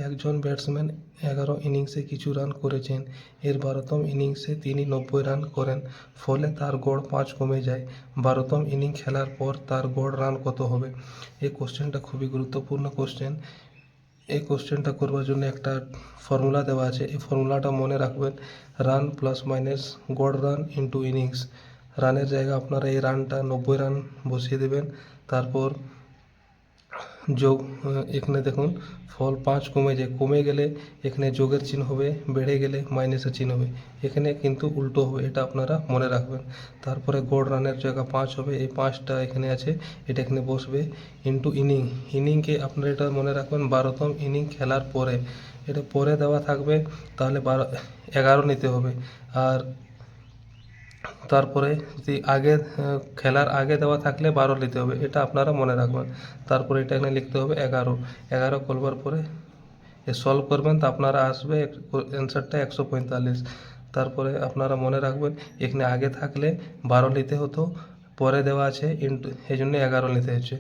একজন ব্যাটসম্যান 11 ইনিংসে কিছু রান করেছেন, এর 12তম ইনিংসে তিনি 90 রান করেন, ফলে তার গড় 5 কমে যায়। 12তম ইনিংস খেলার পর তার গড় রান কত হবে? এই কোশ্চেনটা খুবই গুরুত্বপূর্ণ কোশ্চেন। এই কোশ্চেনটা করবার জন্য একটা ফর্মুলা দেওয়া আছে, এই ফর্মুলাটা মনে রাখবেন। রান প্লাস মাইনাস গড় রান ইন্টু ইনিংস। রানের জায়গায় আপনারা এই রানটা 90 রান বসিয়ে দেবেন, তারপর যোগ, এখানে দেখুন ফল 5 কমে গেলে এখানে যোগের চিহ্ন হবে, বেড়ে গেলে মাইনাসের চিহ্ন হবে। এখানে কিন্তু উল্টো হবে, এটা আপনারা মনে রাখবেন। তারপরে গড় রানের জায়গা 5 হবে, এই 5টা এখানে আছে, এটা এখানে বসবে, ইন্টু ইনিংকে আপনারা এটা মনে রাখবেন 12তম ইনিং খেলার পরে, এটা পরে দেওয়া থাকবে, তাহলে 11 নিতে হবে। আর তারপরে যদি খেলার আগে দেওয়া থাকলে 12 নিতে হবে, এটা আপনারা মনে রাখবেন। তারপরে এটা এখানে লিখতে হবে 11 করবার পরে সলভ করবেন, তো আপনারা আসবে অ্যান্সারটা 145। তারপরে আপনারা মনে রাখবেন এখানে আগে থাকলে 12 নিতে হতো, পরে দেওয়া আছে এই জন্য 11 নিতে হচ্ছে।